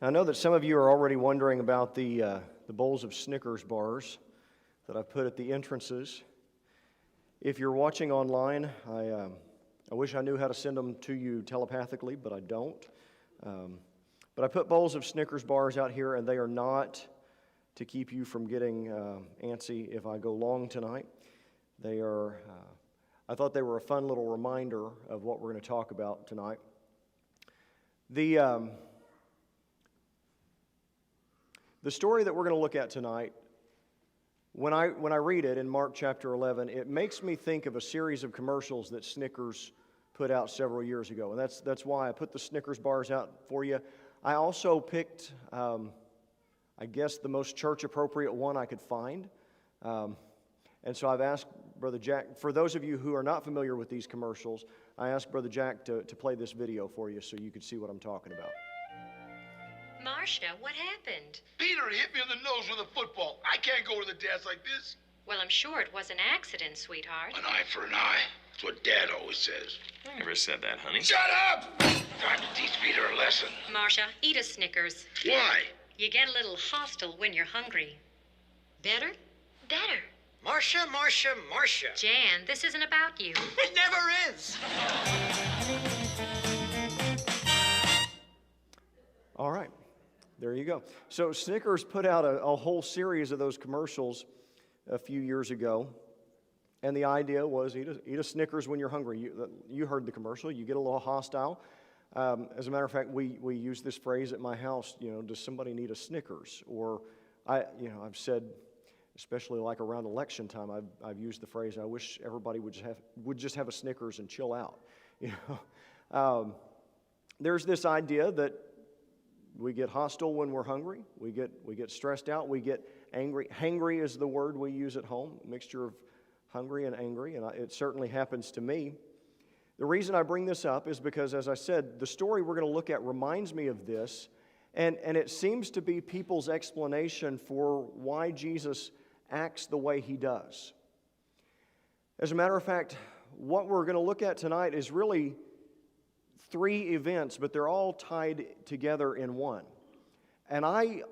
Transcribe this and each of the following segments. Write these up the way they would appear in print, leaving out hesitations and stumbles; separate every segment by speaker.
Speaker 1: I know that some of you are already wondering about the bowls of Snickers bars that I've put at the entrances. If you're watching online, I wish I knew how to send them to you telepathically, but I don't. But I put bowls of Snickers bars out here, and they are not to keep you from getting antsy if I go long tonight. They are. I thought they were a fun little reminder of what we're going to talk about tonight. The story that we're going to look at tonight, when I read it in Mark chapter 11, it makes me think of a series of commercials that Snickers put out several years ago. And that's why I put the Snickers bars out for you. I also picked, I guess, the most church-appropriate one I could find. And so I've asked Brother Jack, for those of you who are not familiar with these commercials, I asked Brother Jack to play this video for you so you could see what I'm talking about.
Speaker 2: Marcia, what happened?
Speaker 3: Peter hit me in the nose with a football. I can't go to the dance like this.
Speaker 2: Well, I'm sure it was an accident, sweetheart.
Speaker 3: An eye for an eye. That's what Dad always says.
Speaker 4: I never said that, honey.
Speaker 3: Shut up! Time to teach Peter a lesson.
Speaker 2: Marcia, eat a Snickers.
Speaker 3: Why?
Speaker 2: You get a little hostile when you're hungry. Better? Better.
Speaker 5: Marcia.
Speaker 2: Jan, this isn't about you.
Speaker 5: It never is.
Speaker 1: All right. There you go. So Snickers put out a whole series of those commercials a few years ago. And the idea was eat a Snickers when you're hungry. You heard the commercial. You get a little hostile. As a matter of fact, we use this phrase at my house, does somebody need a Snickers? Or I've said, especially like around election time, I've used the phrase, I wish everybody would just have a Snickers and chill out. There's this idea that we get hostile when we're hungry. We get stressed out. We get angry. Hangry is the word we use at home, a mixture of hungry and angry, and it certainly happens to me. The reason I bring this up is because, as I said, the story we're going to look at reminds me of this, and it seems to be people's explanation for why Jesus acts the way he does. As a matter of fact, what we're going to look at tonight is really three events, but they're all tied together in one. And I'll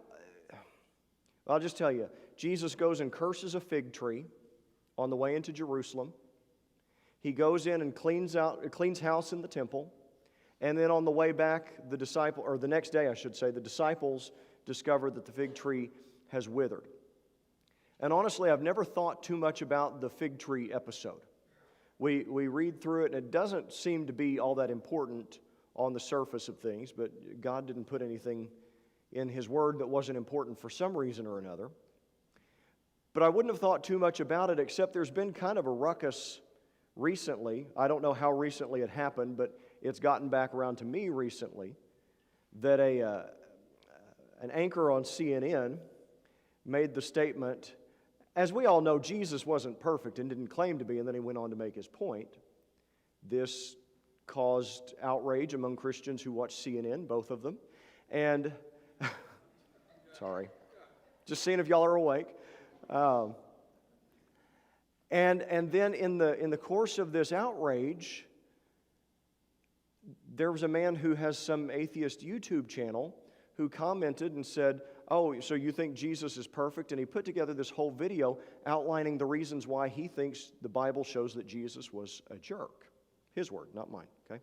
Speaker 1: just tell you, Jesus goes and curses a fig tree on the way into Jerusalem. He goes in and cleans house in the temple. And then on the way back, the next day, I should say, the disciples discover that the fig tree has withered. And honestly, I've never thought too much about the fig tree episode. We read through it, and it doesn't seem to be all that important on the surface of things, but God didn't put anything in His Word that wasn't important for some reason or another. But I wouldn't have thought too much about it, except there's been kind of a ruckus recently. I don't know how recently it happened, but it's gotten back around to me recently, that an anchor on CNN made the statement, as we all know, Jesus wasn't perfect and didn't claim to be, and then he went on to make his point. This caused outrage among Christians who watch CNN, both of them. And, sorry, just seeing if y'all are awake. And then in the course of this outrage, there was a man who has some atheist YouTube channel who commented and said, "Oh, so you think Jesus is perfect?" And he put together this whole video outlining the reasons why he thinks the Bible shows that Jesus was a jerk. His word, not mine, okay?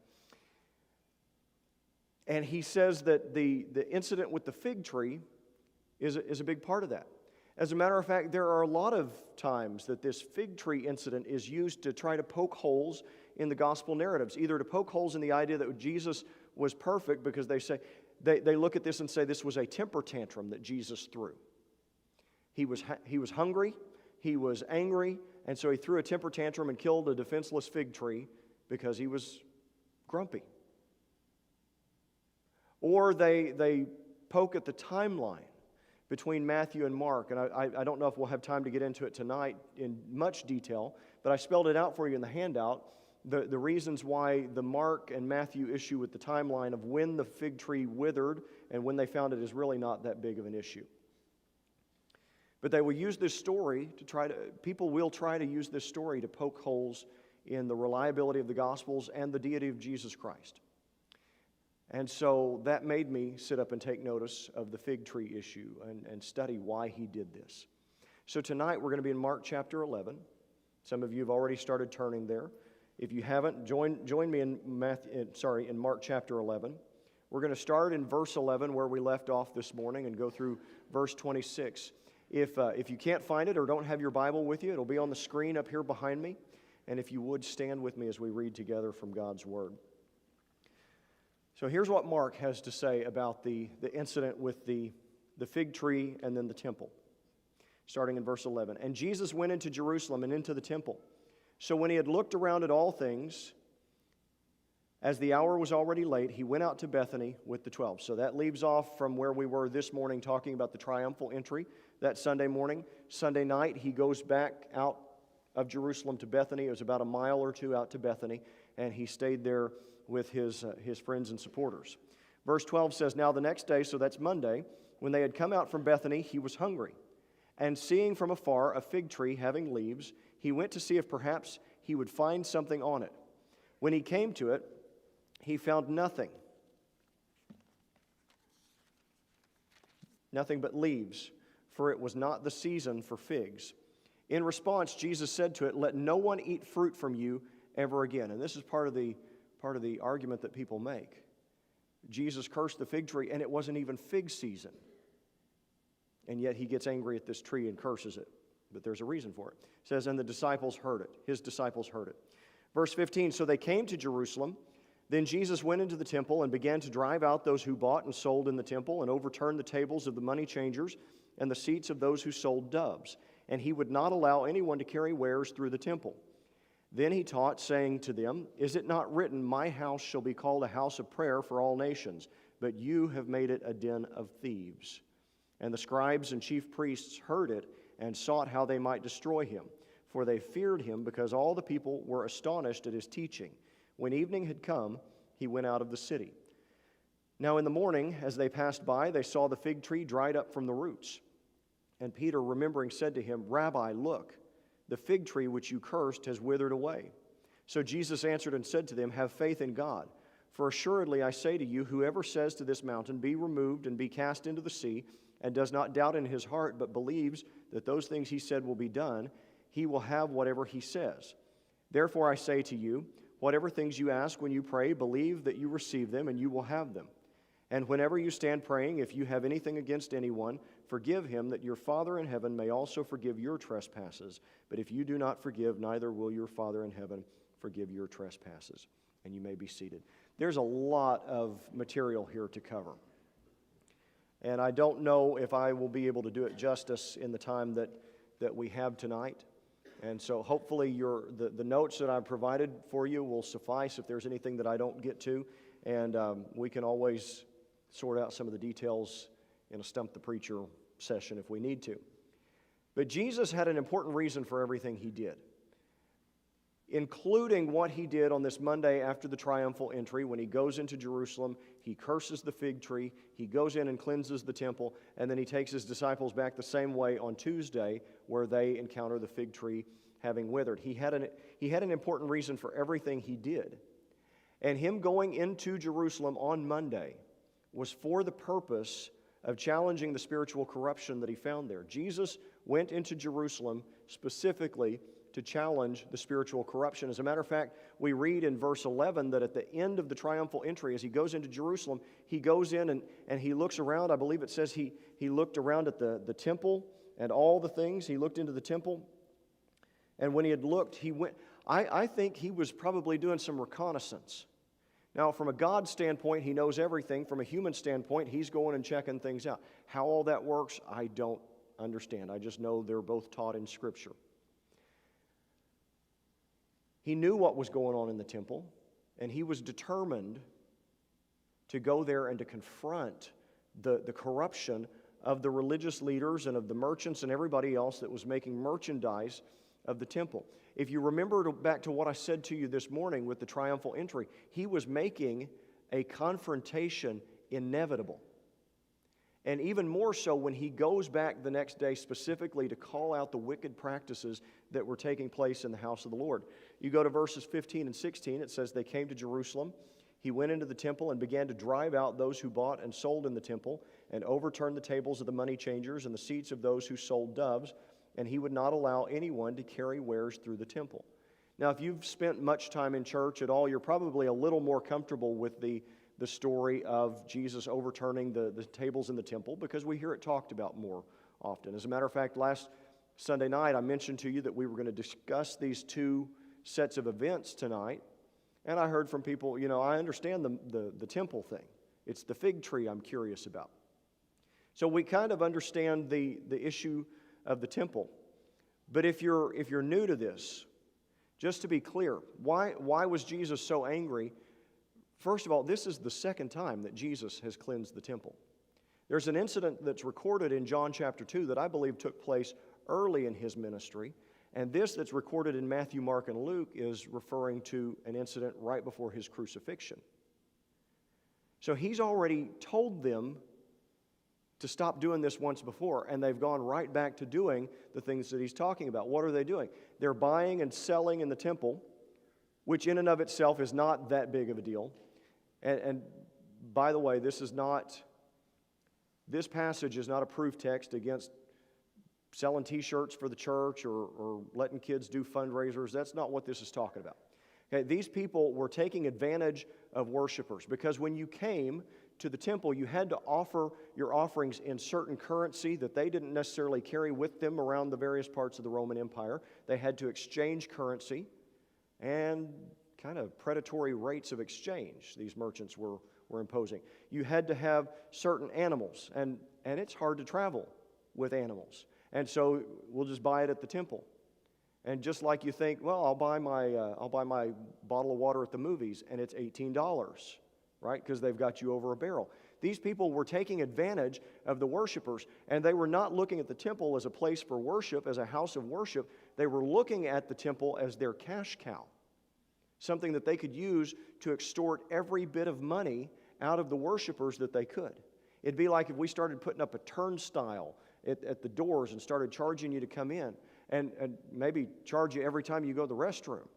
Speaker 1: And he says that the incident with the fig tree is a big part of that. As a matter of fact, there are a lot of times that this fig tree incident is used to try to poke holes in the gospel narratives, either to poke holes in the idea that Jesus was perfect because they say, they look at this and say this was a temper tantrum that Jesus threw. He was hungry, he was angry, and so he threw a temper tantrum and killed a defenseless fig tree because he was grumpy. Or they poke at the timeline between Matthew and Mark, and I don't know if we'll have time to get into it tonight in much detail, but I spelled it out for you in the handout. The reasons why the Mark and Matthew issue with the timeline of when the fig tree withered and when they found it is really not that big of an issue. But they will use this story people will try to use this story to poke holes in the reliability of the Gospels and the deity of Jesus Christ. And so that made me sit up and take notice of the fig tree issue and study why he did this. So tonight we're going to be in Mark chapter 11. Some of you have already started turning there. If you haven't, join me in Mark chapter 11. We're going to start in verse 11 where we left off this morning and go through verse 26. If you can't find it or don't have your Bible with you, it'll be on the screen up here behind me. And if you would, stand with me as we read together from God's Word. So here's what Mark has to say about the incident with the fig tree and then the temple. Starting in verse 11. And Jesus went into Jerusalem and into the temple. So when he had looked around at all things, as the hour was already late, he went out to Bethany with the 12. So that leaves off from where we were this morning talking about the triumphal entry that Sunday morning. Sunday night, he goes back out of Jerusalem to Bethany. It was about a mile or two out to Bethany, and he stayed there with his friends and supporters. Verse 12 says, Now the next day, so that's Monday, when they had come out from Bethany, he was hungry. And seeing from afar a fig tree having leaves, he went to see if perhaps he would find something on it. When he came to it, he found nothing but leaves, for it was not the season for figs. In response, Jesus said to it, Let no one eat fruit from you ever again. And this is part of the argument that people make. Jesus cursed the fig tree, and it wasn't even fig season. And yet he gets angry at this tree and curses it. But there's a reason for it. It says, and the disciples heard it. His disciples heard it. Verse 15, so they came to Jerusalem. Then Jesus went into the temple and began to drive out those who bought and sold in the temple and overturned the tables of the money changers and the seats of those who sold doves. And he would not allow anyone to carry wares through the temple. Then he taught, saying to them, Is it not written, My house shall be called a house of prayer for all nations, but you have made it a den of thieves? And the scribes and chief priests heard it and sought how they might destroy him, for they feared him, because all the people were astonished at his teaching. When evening had come, he went out of the city. Now in the morning, as they passed by, they saw the fig tree dried up from the roots. And Peter, remembering, said to him, Rabbi, look, the fig tree which you cursed has withered away. So Jesus answered and said to them, Have faith in God. For assuredly I say to you, whoever says to this mountain, Be removed and be cast into the sea, and does not doubt in his heart, but believes that those things he said will be done, he will have whatever he says. Therefore I say to you, whatever things you ask when you pray, believe that you receive them, and you will have them. And whenever you stand praying, if you have anything against anyone, forgive him, that your Father in heaven may also forgive your trespasses. But if you do not forgive, neither will your Father in heaven forgive your trespasses. And you may be seated. There's a lot of material here to cover. And I don't know if I will be able to do it justice in the time that we have tonight. And so hopefully the notes that I've provided for you will suffice if there's anything that I don't get to. And we can always sort out some of the details in a Stump the Preacher session if we need to. But Jesus had an important reason for everything he did, including what he did on this Monday after the triumphal entry. When he goes into Jerusalem, he curses the fig tree, he goes in and cleanses the temple, and then he takes his disciples back the same way on Tuesday, where they encounter the fig tree having withered. He had an important reason for everything he did. And him going into Jerusalem on Monday was for the purpose of challenging the spiritual corruption that he found there. Jesus went into Jerusalem specifically to challenge the spiritual corruption. As a matter of fact, we read in verse 11 that at the end of the triumphal entry, as he goes into Jerusalem, he goes in and he looks around. I believe it says he looked around at the temple and all the things. He looked into the temple. And when he had looked, he went. I think he was probably doing some reconnaissance. Now, from a God standpoint, he knows everything. From a human standpoint, he's going and checking things out. How all that works, I don't understand. I just know they're both taught in Scripture. He knew what was going on in the temple, and he was determined to go there and to confront the corruption of the religious leaders and of the merchants and everybody else that was making merchandise of the temple. If you remember back to what I said to you this morning with the triumphal entry, he was making a confrontation inevitable. And even more so when he goes back the next day specifically to call out the wicked practices that were taking place in the house of the Lord. You go to verses 15 and 16, it says they came to Jerusalem. He went into the temple and began to drive out those who bought and sold in the temple, and overturned the tables of the money changers and the seats of those who sold doves, and he would not allow anyone to carry wares through the temple. Now, if you've spent much time in church at all, you're probably a little more comfortable with the story of Jesus overturning the tables in the temple, because we hear it talked about more often. As a matter of fact, last Sunday night I mentioned to you that we were going to discuss these two sets of events tonight, and I heard from people, I understand the temple thing. It's the fig tree I'm curious about. So we kind of understand the issue of the temple. But if you're new to this, just to be clear, why was Jesus so angry? First of all, this is the second time that Jesus has cleansed the temple. There's an incident that's recorded in John chapter 2 that I believe took place early in his ministry, and this that's recorded in Matthew, Mark, and Luke is referring to an incident right before his crucifixion. So he's already told them to stop doing this once before, and they've gone right back to doing the things that he's talking about. What are they doing? They're buying and selling in the temple, which in and of itself is not that big of a deal. And by the way, this passage is not a proof text against selling t-shirts for the church or letting kids do fundraisers. That's not what this is talking about. Okay, these people were taking advantage of worshipers, because when you came to the temple, you had to offer your offerings in certain currency that they didn't necessarily carry with them around the various parts of the Roman Empire. They had to exchange currency, and kind of predatory rates of exchange these merchants were imposing. You had to have certain animals, and it's hard to travel with animals. And so we'll just buy it at the temple. And just like you think, well, I'll buy my bottle of water at the movies, and it's $18, right? Because they've got you over a barrel. These people were taking advantage of the worshipers, and they were not looking at the temple as a place for worship, as a house of worship. They were looking at the temple as their cash cow, something that they could use to extort every bit of money out of the worshipers that they could. It'd be like if we started putting up a turnstile at the doors and started charging you to come in, and maybe charge you every time you go to the restroom,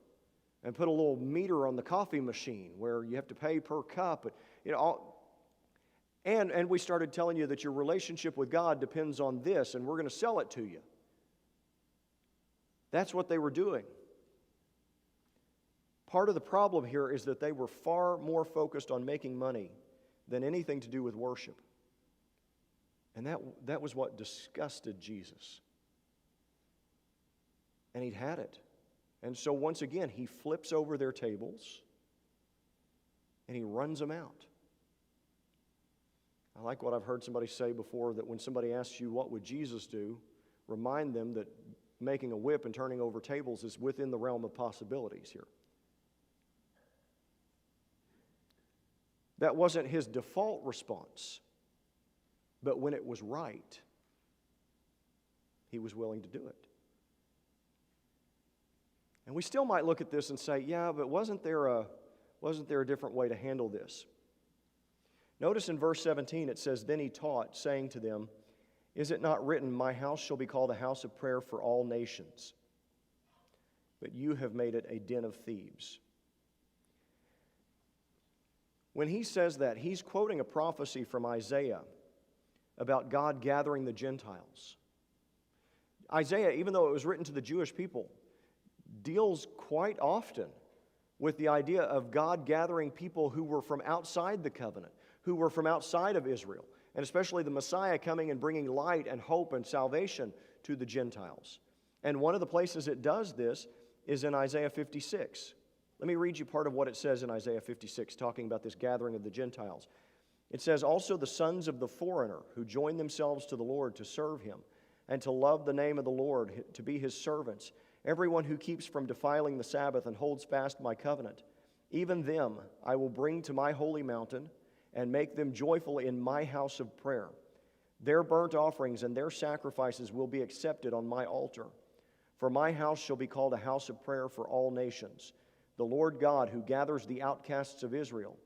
Speaker 1: and put a little meter on the coffee machine where you have to pay per cup. And we started telling you that your relationship with God depends on this, and we're going to sell it to you. That's what they were doing. Part of the problem here is that they were far more focused on making money than anything to do with worship. And that was what disgusted Jesus. And he'd had it. And so once again, he flips over their tables and he runs them out. I like what I've heard somebody say before, that when somebody asks you, what would Jesus do? Remind them that making a whip and turning over tables is within the realm of possibilities here. That wasn't his default response, but when it was right, he was willing to do it. And we still might look at this and say, yeah, but wasn't there a different way to handle this? Notice in verse 17 it says, "Then he taught, saying to them, is it not written, my house shall be called a house of prayer for all nations? But you have made it a den of thieves." When he says that, he's quoting a prophecy from Isaiah about God gathering the Gentiles. Isaiah, even though it was written to the Jewish people, deals quite often with the idea of God gathering people who were from outside the covenant, who were from outside of Israel, and especially the Messiah coming and bringing light and hope and salvation to the Gentiles. And one of the places it does this is in Isaiah 56. Let me read you part of what it says in Isaiah 56, talking about this gathering of the Gentiles. It says, "Also the sons of the foreigner who join themselves to the Lord to serve him and to love the name of the Lord, to be his servants, everyone who keeps from defiling the Sabbath and holds fast my covenant, even them I will bring to my holy mountain and make them joyful in my house of prayer. Their burnt offerings and their sacrifices will be accepted on my altar. For my house shall be called a house of prayer for all nations. The Lord God, who gathers the outcasts of Israel,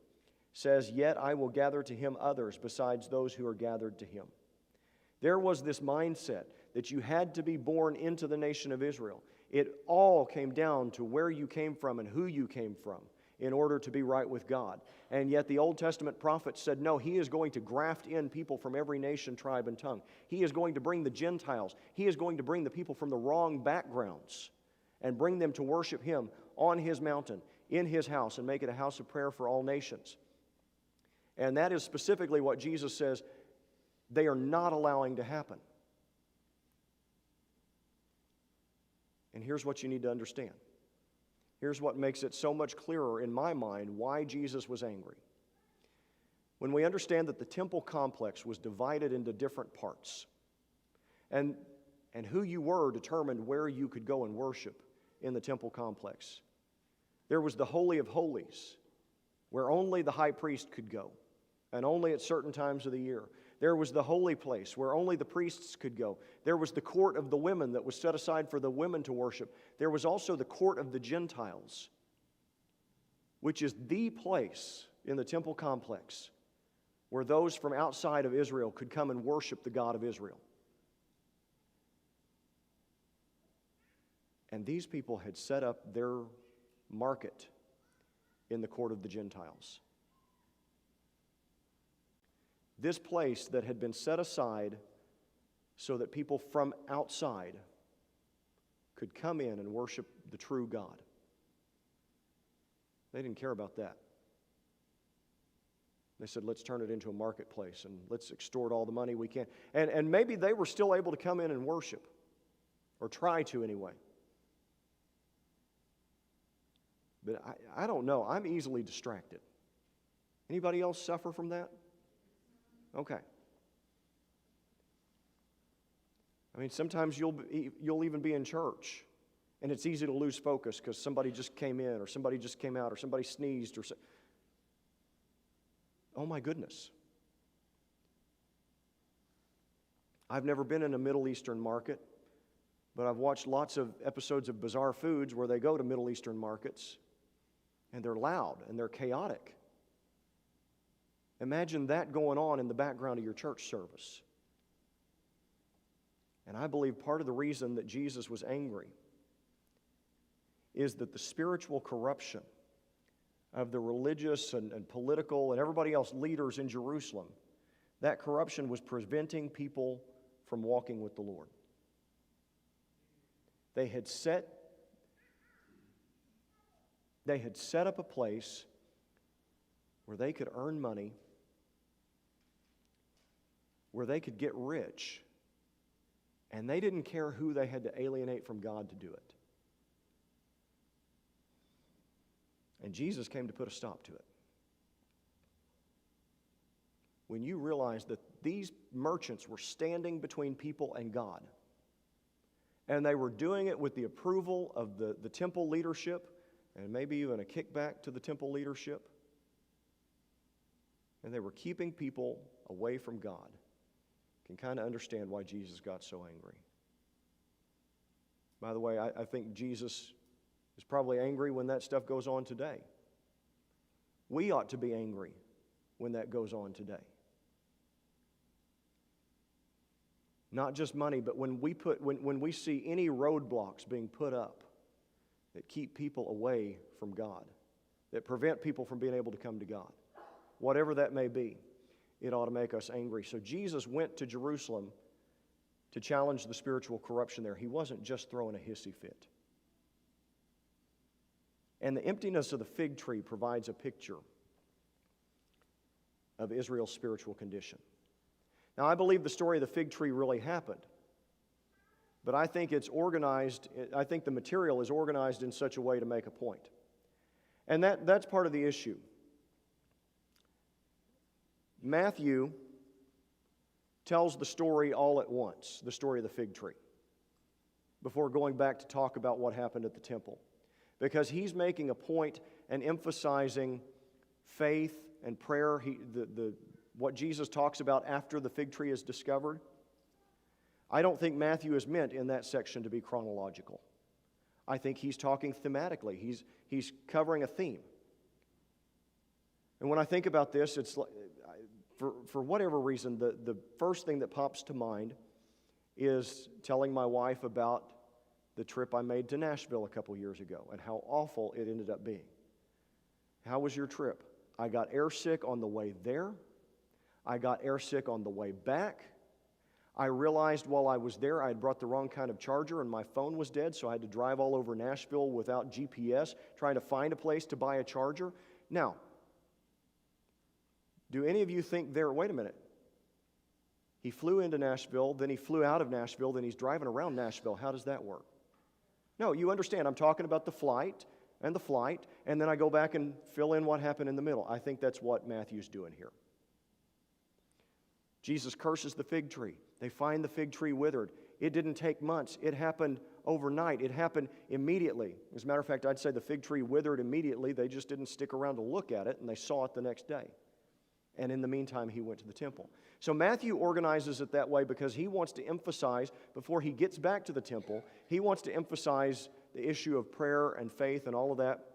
Speaker 1: says, yet I will gather to him others besides those who are gathered to him." There was this mindset that you had to be born into the nation of Israel. It all came down to where you came from and who you came from. in order to be right with God. And yet the Old Testament prophets said, no, He is going to graft in people from every nation, tribe, and tongue. He is going to bring the Gentiles. He is going to bring the people from the wrong backgrounds and bring them to worship Him on His mountain, in His house, and make it a house of prayer for all nations. And that is specifically what Jesus says they are not allowing to happen. And here's what you need to understand. Here's what makes it so much clearer in my mind why Jesus was angry. When we understand that the temple complex was divided into different parts, and who you were determined where you could go and worship in the temple complex. There was the Holy of Holies, where only the high priest could go, and only at certain times of the year. There was the holy place, where only the priests could go. There was the court of the women that was set aside for the women to worship. There was also the court of the Gentiles, which is the place in the temple complex where those from outside of Israel could come and worship the God of Israel. And these people had set up their market in the court of the Gentiles. This place that had been set aside so that people from outside could come in and worship the true God. They didn't care about that. They said, let's turn it into a marketplace and let's extort all the money we can. And maybe they were still able to come in and worship, or try to anyway. But I don't know. I'm easily distracted. Anybody else suffer from that? Okay. I mean, sometimes you'll even be in church, and it's easy to lose focus because somebody just came in, or somebody just came out, or somebody sneezed, or oh my goodness. I've never been in a Middle Eastern market, but I've watched lots of episodes of Bizarre Foods where they go to Middle Eastern markets, and they're loud and they're chaotic. Imagine that going on in the background of your church service. And I believe part of the reason that Jesus was angry is that the spiritual corruption of the religious and political and everybody else leaders in Jerusalem, that corruption was preventing people from walking with the Lord. They had set up a place where they could earn money, where they could get rich, and they didn't care who they had to alienate from God to do it. And Jesus came to put a stop to it. When you realize that these merchants were standing between people and God, and they were doing it with the approval of the temple leadership, and maybe even a kickback to the temple leadership, and they were keeping people away from God, you can kind of understand why Jesus got so angry. By the way, I think Jesus is probably angry when that stuff goes on today. We ought to be angry when that goes on today. Not just money, but when we see any roadblocks being put up that keep people away from God, that prevent people from being able to come to God, whatever that may be, it ought to make us angry. So Jesus went to Jerusalem to challenge the spiritual corruption there. He wasn't just throwing a hissy fit. And the emptiness of the fig tree provides a picture of Israel's spiritual condition. Now, I believe the story of the fig tree really happened, but I think it's organized, I think the material is organized in such a way to make a point. And that's part of the issue. Matthew tells the story all at once, the story of the fig tree, before going back to talk about what happened at the temple. Because he's making a point and emphasizing faith and prayer, what Jesus talks about after the fig tree is discovered. I don't think Matthew is meant in that section to be chronological. I think he's talking thematically. He's covering a theme. And when I think about this, it's like, for whatever reason, the first thing that pops to mind is telling my wife about the trip I made to Nashville a couple years ago and how awful it ended up being. How was your trip? I got airsick on the way there. I got airsick on the way back. I realized while I was there I had brought the wrong kind of charger and my phone was dead, so I had to drive all over Nashville without GPS, trying to find a place to buy a charger. Now, do any of you think wait a minute, he flew into Nashville, then he flew out of Nashville, then he's driving around Nashville. How does that work? No, you understand, I'm talking about the flight, and then I go back and fill in what happened in the middle. I think that's what Matthew's doing here. Jesus curses the fig tree. They find the fig tree withered. It didn't take months. It happened overnight. It happened immediately. As a matter of fact, I'd say the fig tree withered immediately. They just didn't stick around to look at it, and they saw it the next day. And in the meantime, he went to the temple. So Matthew organizes it that way because he wants to emphasize, before he gets back to the temple, he wants to emphasize the issue of prayer and faith and all of that.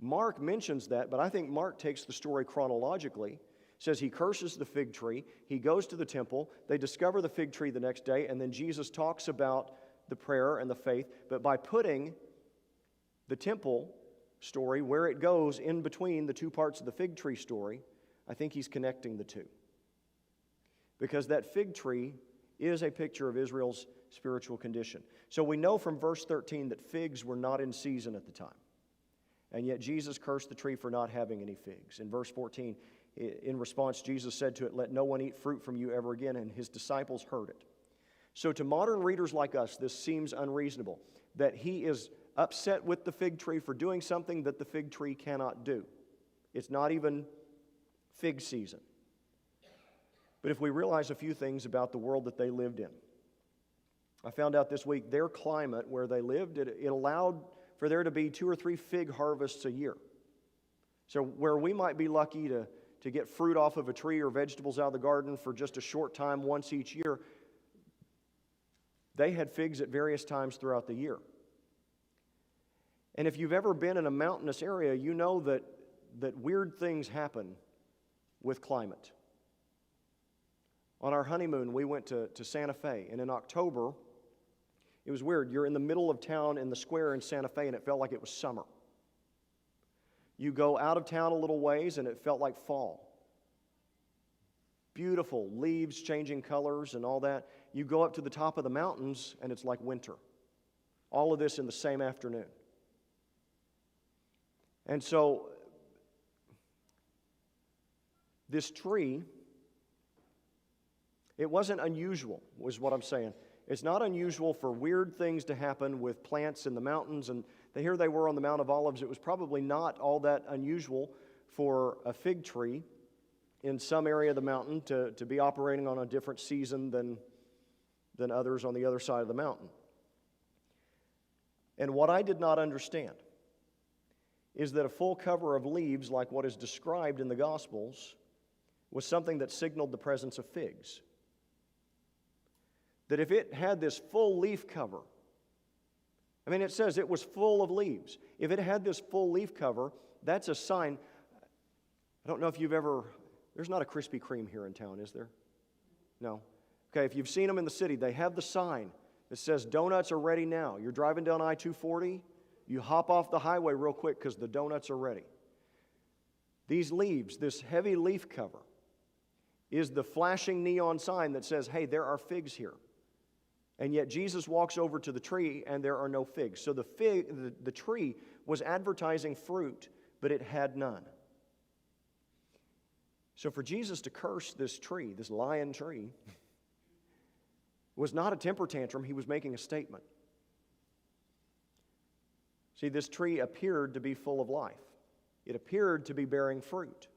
Speaker 1: Mark mentions that, but I think Mark takes the story chronologically. Says he curses the fig tree, he goes to the temple, they discover the fig tree the next day, and then Jesus talks about the prayer and the faith. But by putting the temple story where it goes in between the two parts of the fig tree story, I think he's connecting the two. Because that fig tree is a picture of Israel's spiritual condition. So we know from verse 13 that figs were not in season at the time. And yet Jesus cursed the tree for not having any figs. In verse 14, in response, Jesus said to it, "Let no one eat fruit from you ever again," and his disciples heard it. So to modern readers like us, this seems unreasonable, that he is upset with the fig tree for doing something that the fig tree cannot do. It's not even fig season. But if we realize a few things about the world that they lived in, I found out this week their climate where they lived, it allowed for there to be 2 or 3 fig harvests a year. So where we might be lucky to get fruit off of a tree or vegetables out of the garden for just a short time once each year, they had figs at various times throughout the year. And if you've ever been in a mountainous area, you know that weird things happen with climate. On our honeymoon, we went to Santa Fe, and in October, it was weird. You're in the middle of town in the square in Santa Fe, and it felt like it was summer. You go out of town a little ways, and it felt like fall. Beautiful, leaves changing colors and all that. You go up to the top of the mountains, and it's like winter. All of this in the same afternoon. And so, this tree, it wasn't unusual, was what I'm saying. It's not unusual for weird things to happen with plants in the mountains, and here they were on the Mount of Olives. It was probably not all that unusual for a fig tree in some area of the mountain to be operating on a different season than others on the other side of the mountain. And what I did not understand is that a full cover of leaves, like what is described in the Gospels, was something that signaled the presence of figs. That if it had this full leaf cover, I mean, it says it was full of leaves. If it had this full leaf cover, that's a sign. I don't know if you've ever, there's not a Krispy Kreme here in town, is there? No. Okay, if you've seen them in the city, they have the sign that says donuts are ready now. You're driving down I-240, you hop off the highway real quick because the donuts are ready. These leaves, this heavy leaf cover, is the flashing neon sign that says, hey, there are figs here. And yet Jesus walks over to the tree and there are no figs. So the tree was advertising fruit, but it had none. So for Jesus to curse this tree, this lion tree, was not a temper tantrum. He was making a statement. See, this tree appeared to be full of life. It appeared to be bearing fruit.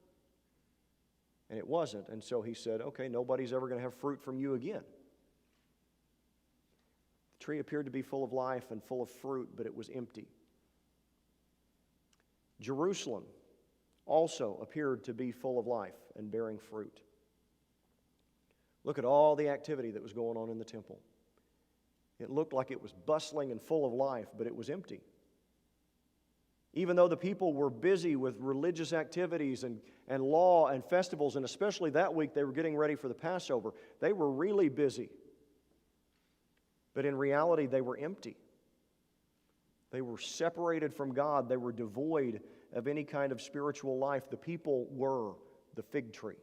Speaker 1: And it wasn't. And so he said, okay, nobody's ever going to have fruit from you again. The tree appeared to be full of life and full of fruit, but it was empty. Jerusalem also appeared to be full of life and bearing fruit. Look at all the activity that was going on in the temple. It looked like it was bustling and full of life, but it was empty. Even though the people were busy with religious activities and law and festivals, and especially that week they were getting ready for the Passover, they were really busy. But in reality, they were empty. They were separated from God. They were devoid of any kind of spiritual life, the people were the fig tree.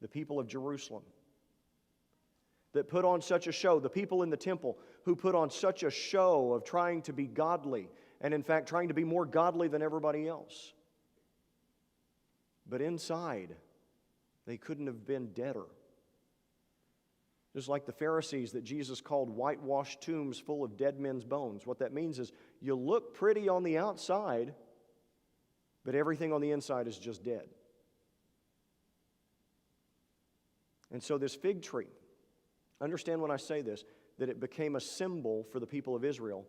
Speaker 1: The people of Jerusalem that put on such a show, the people in the temple who put on such a show of trying to be godly, and in fact trying to be more godly than everybody else. But inside, they couldn't have been deader. Just like the Pharisees that Jesus called whitewashed tombs full of dead men's bones. What that means is you look pretty on the outside, but everything on the inside is just dead. And so this fig tree, understand when I say this, that it became a symbol for the people of Israel.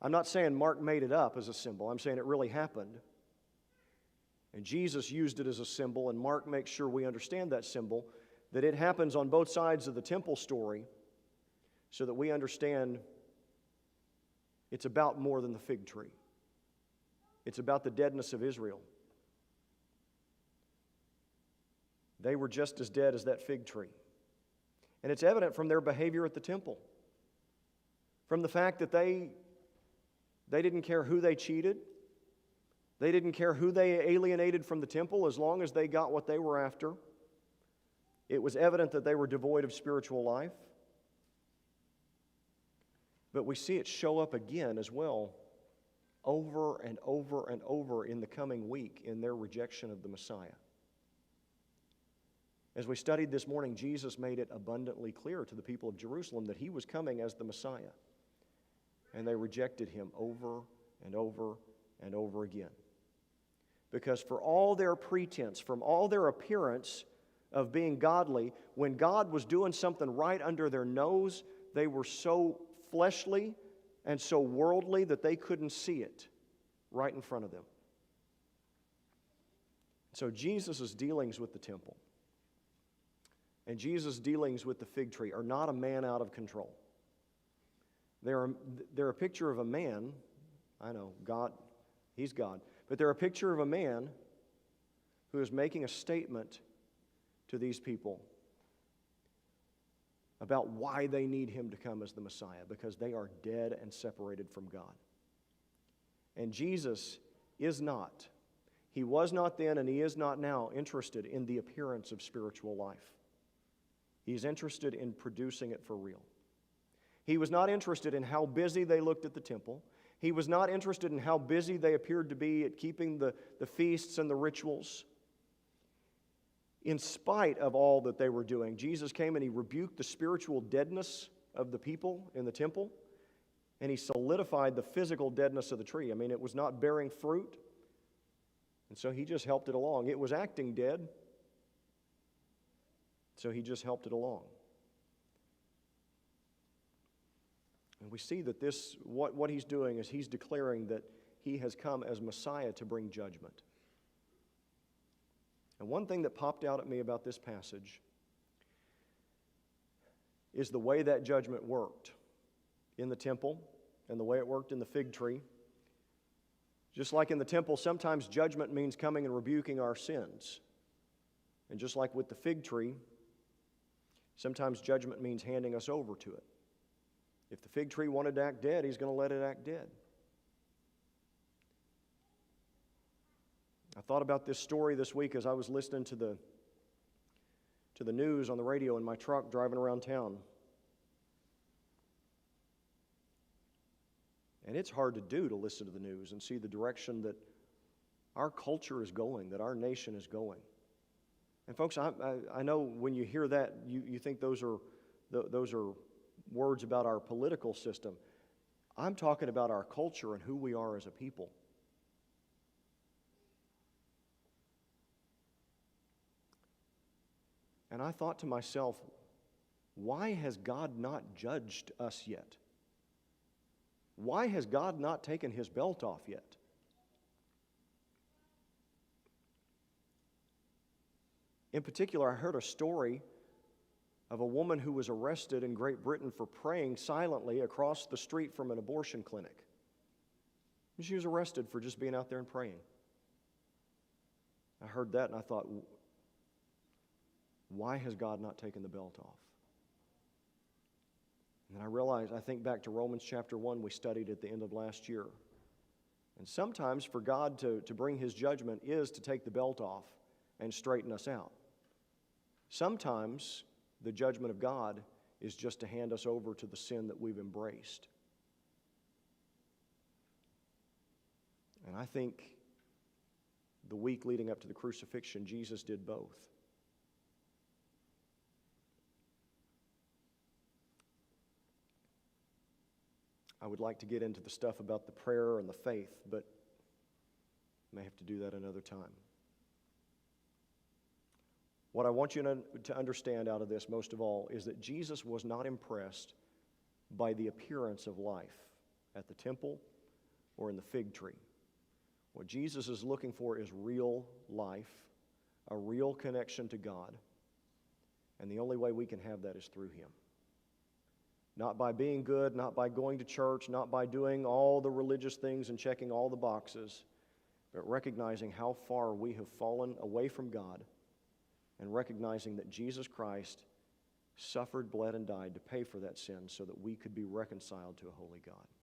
Speaker 1: I'm not saying Mark made it up as a symbol. I'm saying it really happened. And Jesus used it as a symbol, and Mark makes sure we understand that symbol, that it happens on both sides of the temple story so that we understand it's about more than the fig tree. It's about the deadness of Israel. They were just as dead as that fig tree. And it's evident from their behavior at the temple. From the fact that they didn't care who they cheated. They didn't care who they alienated from the temple as long as they got what they were after. It was evident that they were devoid of spiritual life. But we see it show up again as well, over and over and over in the coming week in their rejection of the Messiah. As we studied this morning, Jesus made it abundantly clear to the people of Jerusalem that He was coming as the Messiah. And they rejected Him over and over and over again. Because for all their pretense, from all their appearance of being godly, when God was doing something right under their nose, they were so fleshly and so worldly that they couldn't see it right in front of them. So Jesus' dealings with the temple and Jesus' dealings with the fig tree are not a man out of control. They're a picture of a man, I know, God, He's God, but they're a picture of a man who is making a statement to these people about why they need Him to come as the Messiah, because they are dead and separated from God. And Jesus is not, He was not then and He is not now interested in the appearance of spiritual life. He's interested in producing it for real. He was not interested in how busy they looked at the temple. He was not interested in how busy they appeared to be at keeping the feasts and the rituals. In spite of all that they were doing, Jesus came and He rebuked the spiritual deadness of the people in the temple, and He solidified the physical deadness of the tree. I mean, it was not bearing fruit, and so He just helped it along. It was acting dead, so He just helped it along. And we see that what He's doing is He's declaring that He has come as Messiah to bring judgment. And one thing that popped out at me about this passage is the way that judgment worked in the temple and the way it worked in the fig tree. Just like in the temple, sometimes judgment means coming and rebuking our sins. And just like with the fig tree, sometimes judgment means handing us over to it. If the fig tree wanted to act dead, He's going to let it act dead. I thought about this story this week as I was listening to the news on the radio in my truck driving around town. And it's hard to do to listen to the news and see the direction that our culture is going, that our nation is going. And folks, I know when you hear that, you think those are words about our political system. I'm talking about our culture and who we are as a people. And I thought to myself, why has God not judged us yet? Why has God not taken His belt off yet? In particular, I heard a story of a woman who was arrested in Great Britain for praying silently across the street from an abortion clinic. And she was arrested for just being out there and praying. I heard that and I thought, why has God not taken the belt off? And I realized, I think back to Romans chapter 1 we studied at the end of last year. And sometimes for God to bring His judgment is to take the belt off and straighten us out. Sometimes the judgment of God is just to hand us over to the sin that we've embraced. And I think the week leading up to the crucifixion, Jesus did both. I would like to get into the stuff about the prayer and the faith, but may have to do that another time. What I want you to understand out of this, most of all, is that Jesus was not impressed by the appearance of life at the temple or in the fig tree. What Jesus is looking for is real life, a real connection to God, and the only way we can have that is through Him. Not by being good, not by going to church, not by doing all the religious things and checking all the boxes, but recognizing how far we have fallen away from God and recognizing that Jesus Christ suffered, bled, and died to pay for that sin so that we could be reconciled to a holy God.